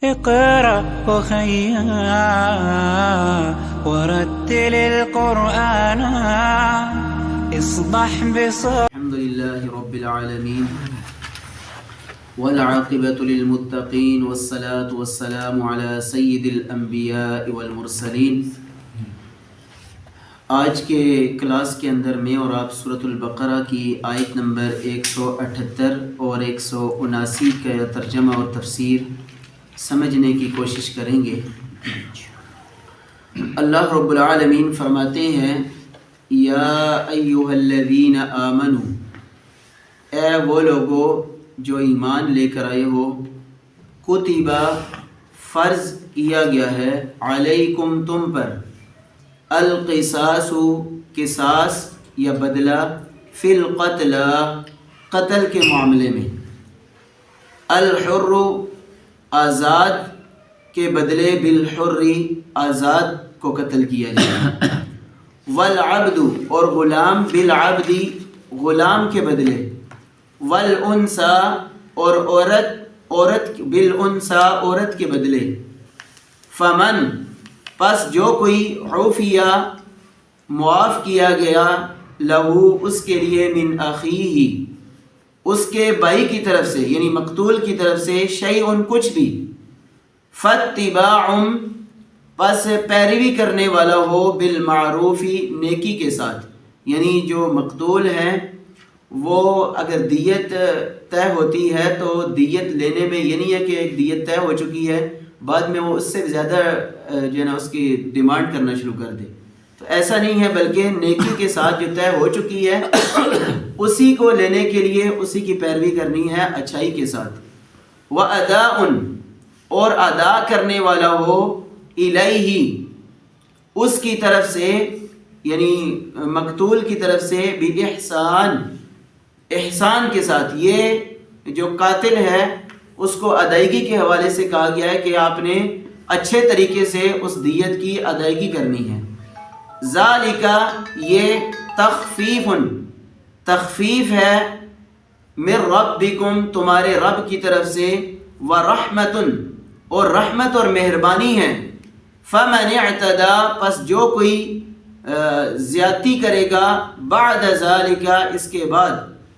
اقرأ أخيا ورتل القرآن اصبح بصائر. الحمد لله رب العالمين والعاقبة للمتقين والصلاة والسلام على سيد الانبیاء والمرسلین. آج کے کلاس کے اندر میں اور آپ سورۃ البقرہ کی آیت نمبر 178 اور 179 کا ترجمہ اور تفسیر سمجھنے کی کوشش کریں گے. اللہ رب العالمین فرماتے ہیں یا ایھا الذین آمنوا، اے وہ لوگو جو ایمان لے کر آئے ہو، کتبہ فرض کیا گیا ہے، علیکم تم پر، القصاص قصاص یا بدلہ، فی القتل قتل کے معاملے میں، الحر آزاد کے بدلے، بالحر آزاد کو قتل کیا جائے، والعبد اور غلام، بالعبد غلام کے بدلے، والانثى اور عورت بالانثى عورت کے بدلے. فمن پس جو کوئی عفیا معاف کیا گیا، لہو اس کے لیے، من اخیہ اس کے بھائی کی طرف سے یعنی مقتول کی طرف سے، شیء کچھ بھی، فاتباع پس پیروی کرنے والا ہو، بالمعروف نیکی کے ساتھ. یعنی جو مقتول ہیں وہ اگر دیت طے ہوتی ہے تو دیت لینے میں یہ نہیں ہے کہ ایک دیت طے ہو چکی ہے بعد میں وہ اس سے زیادہ جو ہے نا اس کی ڈیمانڈ کرنا شروع کر دے، تو ایسا نہیں ہے، بلکہ نیکی کے ساتھ جو طے ہو چکی ہے اسی کو لینے کے لیے اسی کی پیروی کرنی ہے اچھائی کے ساتھ. وَأَدَاءٌ اور ادا کرنے والا ہو، الیہ اس کی طرف سے یعنی مقتول کی طرف سے، بِإِحْسَان احسان کے ساتھ. یہ جو قاتل ہے اس کو ادائیگی کے حوالے سے کہا گیا ہے کہ آپ نے اچھے طریقے سے اس دیت کی ادائیگی کرنی ہے. ذالک یہ تخفیف ہے، من ربکم تمہارے رب کی طرف سے، ورحمت اور رحمت اور مہربانی ہے. فمن اعتدی پس جو کوئی زیادتی کرے گا، بعد ذالک اس کے بعد،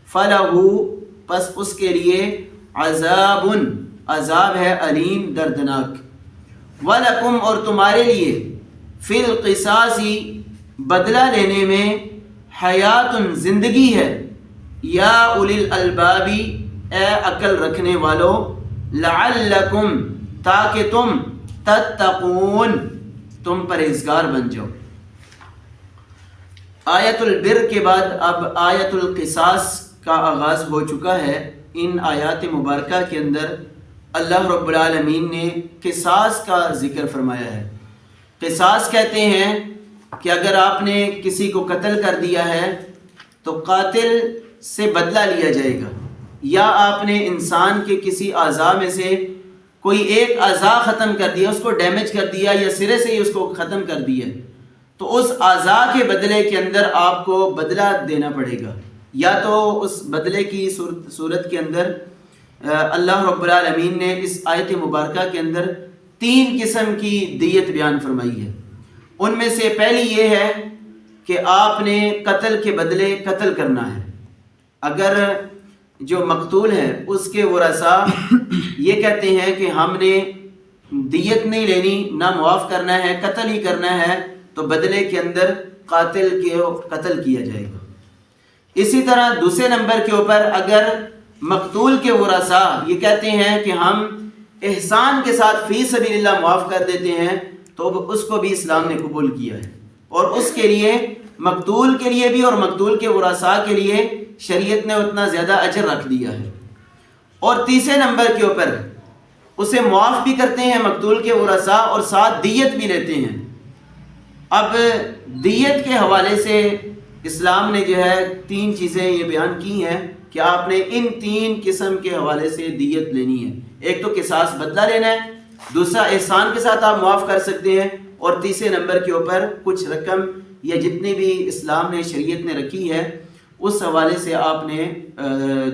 فلہ پس اس کے لیے، عذاب عذاب ہے، علیم دردناک. ولکم اور تمہارے لیے، فی القصاص بدلہ لینے میں، حیات زندگی ہے، یا اولی الالباب اے عقل رکھنے والو، لعلکم تاکہ تم، تتقون تم پرہیزگار بن جاؤ. آیت البر کے بعد اب آیت القصاص کا آغاز ہو چکا ہے. ان آیات مبارکہ کے اندر اللہ رب العالمین نے قصاص کا ذکر فرمایا ہے. قصاص کہتے ہیں کہ اگر آپ نے کسی کو قتل کر دیا ہے تو قاتل سے بدلہ لیا جائے گا، یا آپ نے انسان کے کسی اعضاء میں سے کوئی ایک اعضاء ختم کر دیا، اس کو ڈیمیج کر دیا یا سرے سے ہی اس کو ختم کر دیا، تو اس اعضاء کے بدلے کے اندر آپ کو بدلہ دینا پڑے گا. یا تو اس بدلے کی صورت کے اندر اللہ رب العالمین نے اس آیت مبارکہ کے اندر 3 قسم کی دیت بیان فرمائی ہے. ان میں سے پہلی یہ ہے کہ آپ نے قتل کے بدلے قتل کرنا ہے. اگر جو مقتول ہے اس کے ورثاء یہ کہتے ہیں کہ ہم نے دیت نہیں لینی، نہ معاف کرنا ہے، قتل ہی کرنا ہے، تو بدلے کے اندر قاتل کے قتل کیا جائے گا. اسی طرح دوسرے نمبر کے اوپر اگر مقتول کے ورثاء یہ کہتے ہیں کہ ہم احسان کے ساتھ فی سبیل اللہ معاف کر دیتے ہیں، تو اس کو بھی اسلام نے قبول کیا ہے، اور اس کے لیے مقتول کے لیے بھی اور مقتول کے ورثاء کے لیے شریعت نے اتنا زیادہ اجر رکھ دیا ہے. اور تیسرے نمبر کے اوپر اسے معاف بھی کرتے ہیں مقتول کے ورثاء اور ساتھ دیت بھی لیتے ہیں. اب دیت کے حوالے سے اسلام نے جو ہے 3 چیزیں یہ بیان کی ہیں کہ آپ نے ان 3 قسم کے حوالے سے دیت لینی ہے. ایک تو قصاص بدلہ لینا ہے، دوسرا احسان کے ساتھ آپ معاف کر سکتے ہیں، اور تیسرے نمبر کے اوپر کچھ رقم یا جتنی بھی اسلام نے شریعت نے رکھی ہے اس حوالے سے آپ نے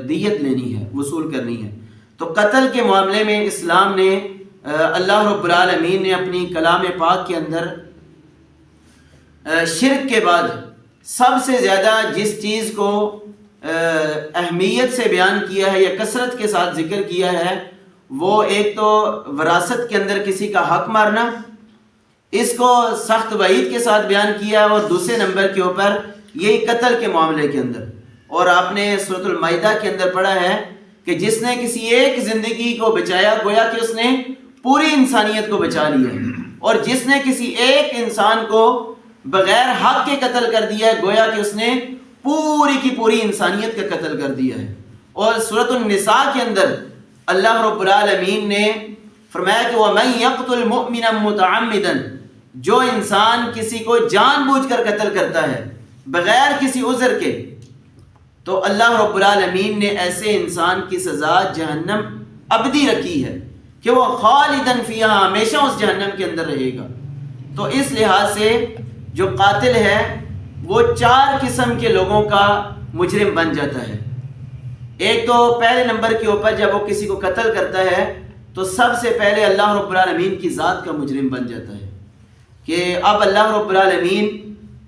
دیت لینی ہے، وصول کرنی ہے. تو قتل کے معاملے میں اسلام نے اللہ رب العالمین نے اپنی کلام پاک کے اندر شرک کے بعد سب سے زیادہ جس چیز کو اہمیت سے بیان کیا ہے یا کثرت کے ساتھ ذکر کیا ہے وہ ایک تو وراثت کے اندر کسی کا حق مارنا، اس کو سخت وعید کے ساتھ بیان کیا ہے، اور دوسرے نمبر کے اوپر یہی قتل کے معاملے کے اندر۔ اور آپ نے سورۃ المائدہ کے اندر پڑھا ہے کہ جس نے کسی ایک زندگی کو بچایا گویا کہ اس نے پوری انسانیت کو بچا لیا ہے، اور جس نے کسی ایک انسان کو بغیر حق کے قتل کر دیا ہے گویا کہ اس نے پوری کی پوری انسانیت کا قتل کر دیا ہے۔ اور سورۃ النساء کے اندر اللہ رب العالمین نے فرمایا کہ وَمَن يَقْتُلْ مُؤْمِنًا مُتَعَمِّدًا، جو انسان کسی کو جان بوجھ کر قتل کرتا ہے بغیر کسی عذر کے، تو اللہ رب العالمین نے ایسے انسان کی سزا جہنم ابدی رکھی ہے کہ وہ خالداً فیہا، ہمیشہ اس جہنم کے اندر رہے گا۔ تو اس لحاظ سے جو قاتل ہے وہ 4 قسم کے لوگوں کا مجرم بن جاتا ہے۔ ایک تو پہلے نمبر کے اوپر جب وہ کسی کو قتل کرتا ہے تو سب سے پہلے اللہ رب العالمین کی ذات کا مجرم بن جاتا ہے کہ اب اللہ رب العالمین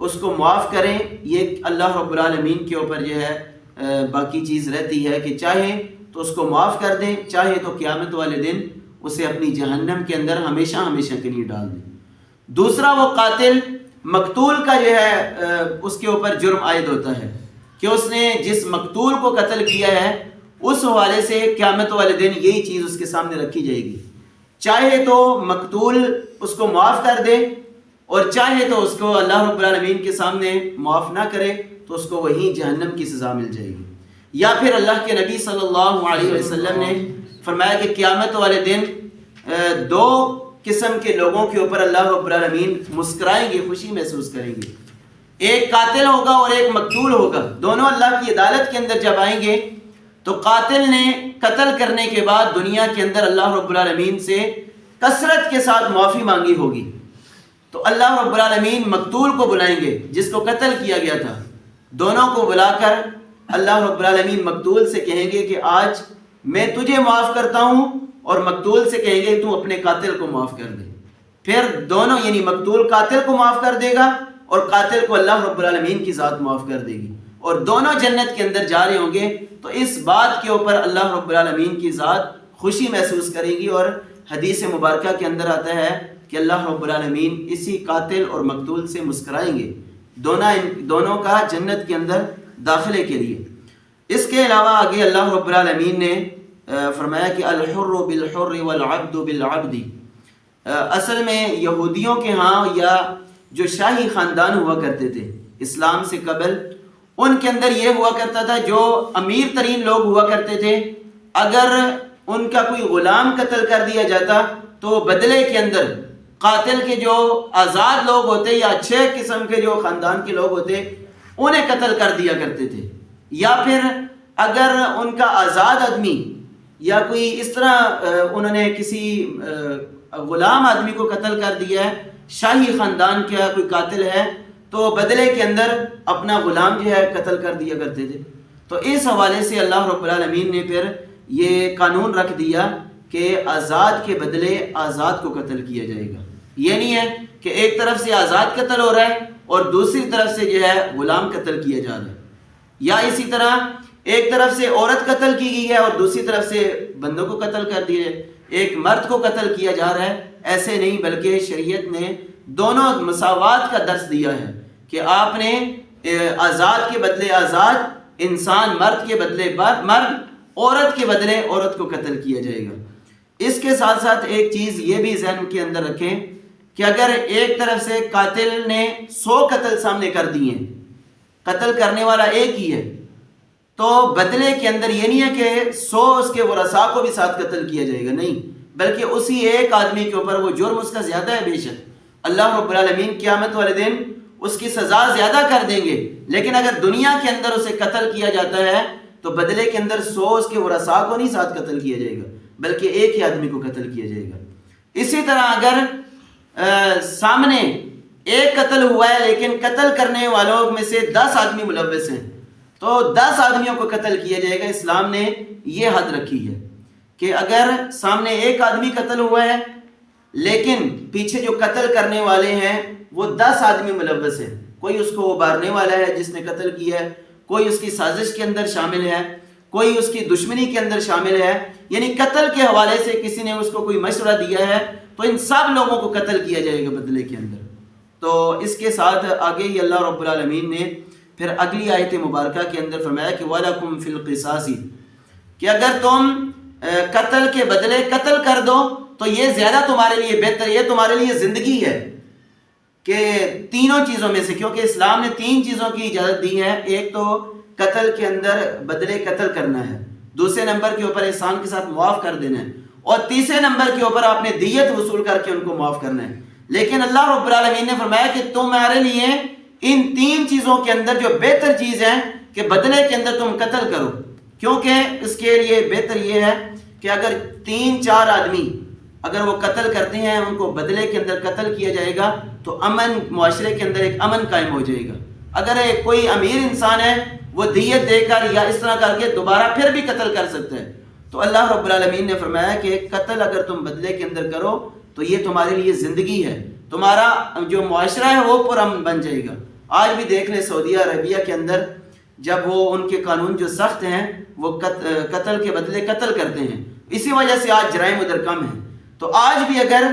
اس کو معاف کریں۔ یہ اللہ رب العالمین کے اوپر جو ہے باقی چیز رہتی ہے کہ چاہے تو اس کو معاف کر دیں، چاہے تو قیامت والے دن اسے اپنی جہنم کے اندر ہمیشہ ہمیشہ کے لیے ڈال دیں۔ دوسرا وہ قاتل مقتول کا جو ہے اس کے اوپر جرم عائد ہوتا ہے کہ اس نے جس مقتول کو قتل کیا ہے اس حوالے سے قیامت والے دن یہی چیز اس کے سامنے رکھی جائے گی، چاہے تو مقتول اس کو معاف کر دے اور چاہے تو اس کو اللہ رب العالمین کے سامنے معاف نہ کرے تو اس کو وہیں جہنم کی سزا مل جائے گی۔ یا پھر اللہ کے نبی صلی اللہ علیہ وسلم نے فرمایا کہ قیامت والے دن 2 قسم کے لوگوں کے اوپر اللہ رب العالمین مسکرائیں گے، خوشی محسوس کریں گے۔ ایک قاتل ہوگا اور ایک مقتول ہوگا، دونوں اللہ کی عدالت کے اندر جب آئیں گے تو قاتل نے قتل کرنے کے بعد دنیا کے اندر اللہ رب العالمین سے کثرت کے ساتھ معافی مانگی ہوگی، تو اللہ رب العالمین مقتول کو بلائیں گے جس کو قتل کیا گیا تھا، دونوں کو بلا کر اللہ رب العالمین مقتول سے کہیں گے کہ آج میں تجھے معاف کرتا ہوں، اور مقتول سے کہیں گے تو اپنے قاتل کو معاف کر دے۔ پھر دونوں یعنی مقتول قاتل کو معاف کر دے گا اور قاتل کو اللہ رب العالمین کی ذات معاف کر دے گی، اور دونوں جنت کے اندر جا رہے ہوں گے۔ تو اس بات کے اوپر اللہ رب العالمین کی ذات خوشی محسوس کرے گی، اور حدیث مبارکہ کے اندر آتا ہے کہ اللہ رب العالمین اسی قاتل اور مقتول سے مسکرائیں گے دونوں کا جنت کے اندر داخلے کے لیے۔ اس کے علاوہ آگے اللہ رب العالمین نے فرمایا کہ الحر بالحر والعبد بالعبد۔ اصل میں یہودیوں کے ہاں یا جو شاہی خاندان ہوا کرتے تھے اسلام سے قبل، ان کے اندر یہ ہوا کرتا تھا جو امیر ترین لوگ ہوا کرتے تھے، اگر ان کا کوئی غلام قتل کر دیا جاتا تو بدلے کے اندر قاتل کے جو آزاد لوگ ہوتے یا اچھے قسم کے جو خاندان کے لوگ ہوتے انہیں قتل کر دیا کرتے تھے، یا پھر اگر ان کا آزاد آدمی یا کوئی اس طرح انہوں نے کسی غلام آدمی کو قتل کر دیا ہے، شاہی خاندان کا کوئی قاتل ہے، تو بدلے کے اندر اپنا غلام جو ہے قتل کر دیا کرتے تھے۔ تو اس حوالے سے اللہ رب العالمین نے پھر یہ قانون رکھ دیا کہ آزاد کے بدلے آزاد کو قتل کیا جائے گا۔ یہ نہیں ہے کہ ایک طرف سے آزاد قتل ہو رہا ہے اور دوسری طرف سے جو ہے غلام قتل کیا جا رہا ہے، یا اسی طرح ایک طرف سے عورت قتل کی گئی ہے اور دوسری طرف سے بندوں کو قتل کر دیا ہے، ایک مرد کو قتل کیا جا رہا ہے، ایسے نہیں، بلکہ شریعت نے دونوں مساوات کا درس دیا ہے کہ آپ نے آزاد کے بدلے آزاد، انسان مرد کے بدلے مرد، عورت کے بدلے عورت کو قتل کیا جائے گا۔ اس کے ساتھ ساتھ ایک چیز یہ بھی ذہن کے اندر رکھیں کہ اگر ایک طرف سے قاتل نے 100 قتل سامنے کر دیے، قتل کرنے والا ایک ہی ہے، تو بدلے کے اندر یہ نہیں ہے کہ 100 اس کے ورثاء کو بھی ساتھ قتل کیا جائے گا، نہیں، بلکہ اسی ایک آدمی کے اوپر وہ جرم اس کا زیادہ ہے، بے شک اللہ رب العالمین قیامت والے دن اس کی سزا زیادہ کر دیں گے، لیکن اگر دنیا کے اندر اسے قتل کیا جاتا ہے تو بدلے کے اندر 100 اس کے ورثاء کو نہیں ساتھ قتل کیا جائے گا، بلکہ ایک ہی آدمی کو قتل کیا جائے گا۔ اسی طرح اگر سامنے ایک قتل ہوا ہے لیکن قتل کرنے والوں میں سے 10 آدمی ملوث ہیں تو 10 آدمیوں کو قتل کیا جائے گا۔ اسلام نے یہ حد رکھی ہے کہ اگر سامنے ایک آدمی قتل ہوا ہے لیکن پیچھے جو قتل کرنے والے ہیں وہ 10 آدمی ملوث ہیں، کوئی اس کو ابھارنے والا ہے جس نے قتل کیا ہے، کوئی اس کی سازش کے اندر شامل ہے، کوئی اس کی دشمنی کے اندر شامل ہے، یعنی قتل کے حوالے سے کسی نے اس کو کوئی مشورہ دیا ہے، تو ان سب لوگوں کو قتل کیا جائے گا بدلے کے اندر۔ تو اس کے ساتھ آگے ہی اللہ رب العالمین نے پھر اگلی آیت مبارکہ کے اندر فرمایا کہ وَلَكُمْ فِي الْقِصَاصِ، کہ اگر تم قتل کے بدلے قتل کر دو تو یہ زیادہ تمہارے لیے بہتر، یہ تمہارے لیے زندگی ہے کہ تینوں چیزوں میں سے، کیونکہ اسلام نے 3 چیزوں کی اجازت دی ہے، ایک تو قتل کے اندر بدلے قتل کرنا ہے، دوسرے نمبر کے اوپر احسان کے ساتھ معاف کر دینا ہے، اور تیسرے نمبر کے اوپر آپ نے دیت وصول کر کے ان کو معاف کرنا ہے۔ لیکن اللہ رب العالمین نے فرمایا کہ تمہارے لیے ان 3 چیزوں کے اندر جو بہتر چیز ہے کہ بدلے کے اندر تم قتل کرو، کیونکہ اس کے لیے بہتر یہ ہے کہ اگر 3-4 آدمی اگر وہ قتل کرتے ہیں، ان کو بدلے کے اندر قتل کیا جائے گا تو امن، معاشرے کے اندر ایک امن قائم ہو جائے گا۔ اگر کوئی امیر انسان ہے وہ دیت دے کر یا اس طرح کر کے دوبارہ پھر بھی قتل کر سکتا ہے، تو اللہ رب العالمین نے فرمایا کہ قتل اگر تم بدلے کے اندر کرو تو یہ تمہارے لیے زندگی ہے، تمہارا جو معاشرہ ہے وہ پرامن بن جائے گا۔ آج بھی دیکھ لیں سعودیہ عربیہ کے اندر جب وہ ان کے قانون جو سخت ہیں وہ قتل کے بدلے قتل کرتے ہیں، اسی وجہ سے آج جرائم ادھر کم ہیں۔ تو آج بھی اگر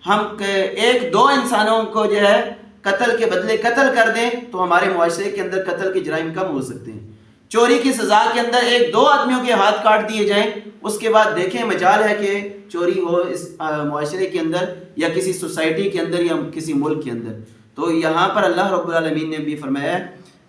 ہم 1-2 انسانوں کو جو ہے قتل کے بدلے قتل کر دیں تو ہمارے معاشرے کے اندر قتل کے جرائم کم ہو سکتے ہیں۔ چوری کی سزا کے اندر 1-2 آدمیوں کے ہاتھ کاٹ دیے جائیں، اس کے بعد دیکھیں مجال ہے کہ چوری ہو اس معاشرے کے اندر یا کسی سوسائٹی کے اندر یا کسی ملک کے اندر۔ تو یہاں پر اللہ رب العالمین نے بھی فرمایا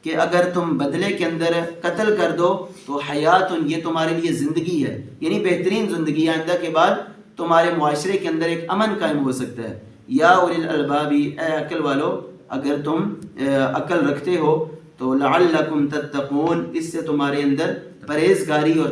کہ اگر تم بدلے کے اندر قتل کر دو تو حیات، یہ تمہارے لیے زندگی ہے، یعنی بہترین زندگی، آئندہ کے بعد تمہارے معاشرے کے اندر ایک امن قائم ہو سکتا ہے۔ یا اولی الالباب، اے عقل والو اگر تم عقل رکھتے ہو تو لعلکم تتقون، اس سے تمہارے اندر پرہیزگاری اور